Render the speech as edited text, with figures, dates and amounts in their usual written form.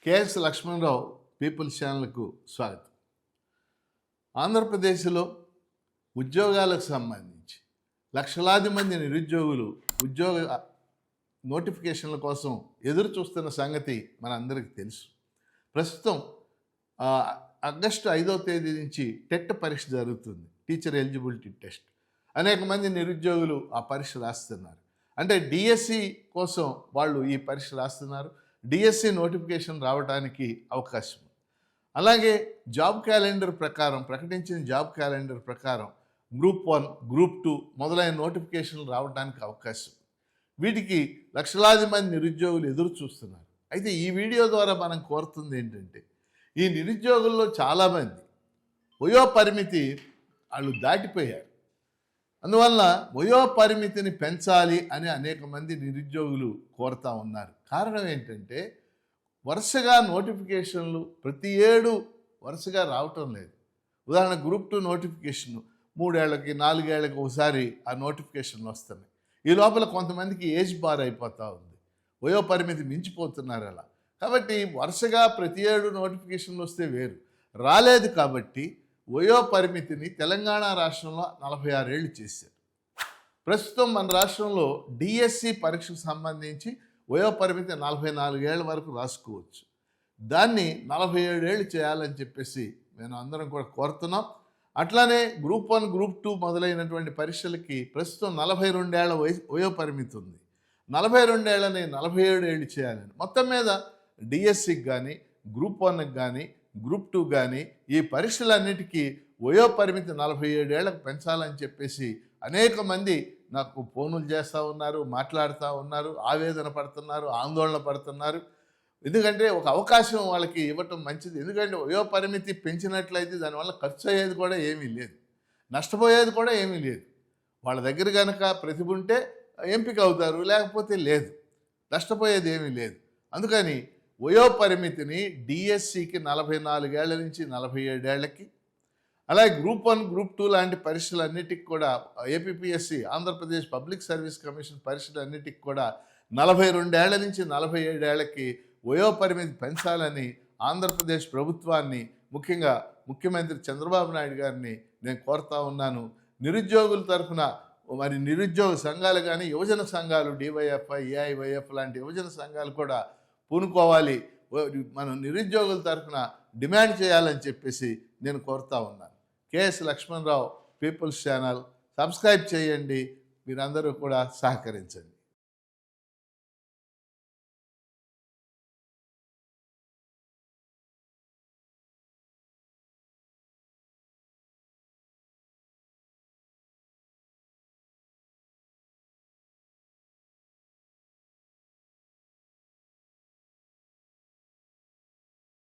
KS Lakshmanarao peoples ఛానల్కు స్వాగతం. ఆంధ్రప్రదేశ్లో ఉద్యోగాలకు సంబంధించి లక్షలాది మంది నిరుద్యోగులు ఉద్యోగ నోటిఫికేషన్ల కోసం ఎదురు చూస్తున్న సంగతి మనందరికీ తెలుసు. ప్రస్తుతం ఆగస్టు 5వ తేదీ నుంచి టెట్ పరీక్ష జరుగుతుంది, టీచర్ ఎలిజిబిలిటీ టెస్ట్. అనేక మంది నిరుద్యోగులు ఆ పరీక్ష రాస్తున్నారు. అంటే డిఎస్సి కోసం వాళ్ళు ఈ పరీక్ష రాస్తున్నారు. డిఎస్సి నోటిఫికేషన్ రావడానికి అవకాశం. అలాగే జాబ్ క్యాలెండర్ ప్రకారం ప్రకటించిన జాబ్ క్యాలెండర్ ప్రకారం గ్రూప్ 1, గ్రూప్ 2 మొదలైన నోటిఫికేషన్లు రావడానికి అవకాశం. వీటికి లక్షలాది మంది నిరుద్యోగులు ఎదురు చూస్తున్నారు. అయితే ఈ వీడియో ద్వారా మనం కోరుతుంది ఏంటంటే, ఈ నిరుద్యోగుల్లో చాలామంది వయో పరిమితి వాళ్ళు దాటిపోయారు. అందువల్ల వయో పరిమితిని పెంచాలి అని అనేక మంది నిరుద్యోగులు కోరుతూ ఉన్నారు. కారణం ఏంటంటే, వరుసగా నోటిఫికేషన్లు ప్రతి ఏడు వరుసగా రావటం లేదు. ఉదాహరణ గ్రూప్ 2 నోటిఫికేషన్ 3 ఏళ్లకి 4 ఏళ్లకి ఒకసారి ఆ నోటిఫికేషన్లు వస్తున్నాయి. ఈ లోపల కొంతమందికి ఏజ్ బార్ అయిపోతూ ఉంది, వయో పరిమితి మించిపోతున్నారు అలా. కాబట్టి వరుసగా ప్రతి ఏడు నోటిఫికేషన్లు వస్తే వేరు, రాలేదు కాబట్టి వయో పరిమితిని తెలంగాణ రాష్ట్రంలో 46 ఏళ్ళు చేశారు. ప్రస్తుతం మన రాష్ట్రంలో డిఎస్సి పరీక్షకు సంబంధించి వయో పరిమితి 44 ఏళ్ళ వరకు రాసుకోవచ్చు. దాన్ని 47 ఏళ్ళు చేయాలని చెప్పేసి మేము అందరం కూడా కోరుతున్నాం. అట్లానే గ్రూప్ 1, గ్రూప్ 2 మొదలైనటువంటి పరీక్షలకి ప్రస్తుతం 42 ఏళ్ల వయో పరిమితి ఉంది. 42 ఏళ్ళని 47 ఏళ్ళు చేయాలని మొత్తం మీద డిఎస్సికి కానీ గ్రూప్ 1కి కానీ గ్రూప్ 2 కానీ ఈ పరీక్షలన్నిటికీ వయో పరిమితి 47 ఏళ్ళకు పెంచాలని చెప్పేసి అనేక మంది నాకు ఫోనులు చేస్తూ ఉన్నారు, మాట్లాడుతూ ఉన్నారు, ఆవేదన పడుతున్నారు, ఆందోళన పడుతున్నారు. ఎందుకంటే ఒక అవకాశం వాళ్ళకి ఇవ్వటం మంచిది. ఎందుకంటే వయో పరిమితి పెంచినట్లయితే దానివల్ల ఖర్చు అయ్యేది కూడా ఏమీ లేదు, నష్టపోయేది కూడా ఏమీ లేదు. వాళ్ళ దగ్గర కనుక ప్రతిభ ఉంటే ఎంపిక అవుతారు, లేకపోతే లేదు, నష్టపోయేది ఏమీ లేదు. అందుకని వయో పరిమితిని డిఎస్సికి 44 ఏళ్ల నుంచి 47 ఏళ్లకి, అలాగే గ్రూప్ 1, గ్రూప్ 2 లాంటి పరీక్షలన్నిటికి కూడా APPSC Andhra Pradesh public service commission పరీక్షలన్నిటికి కూడా 42 ఏళ్ల నుంచి 47 ఏళ్లకి వయో పరిమితి పెంచాలని ఆంధ్రప్రదేశ్ ప్రభుత్వాన్ని, ముఖ్యంగా ముఖ్యమంత్రి చంద్రబాబు నాయుడు గారిని నేను కోరుతా ఉన్నాను. నిరుద్యోగుల తరఫున మరి నిరుద్యోగ సంఘాలు కానీ యువజన సంఘాలు డివైఎఫ్ఐ, ఏఐవైఎఫ్ లాంటి యువజన సంఘాలు కూడా పూనుకోవాలి. మనం నిరుద్యోగుల తరఫున డిమాండ్ చేయాలని చెప్పేసి నేను కోరుతా ఉన్నాను. KS Lakshmanarao people's channel subscribe చేయండి, మీరందరూ కూడా సహకరించండి.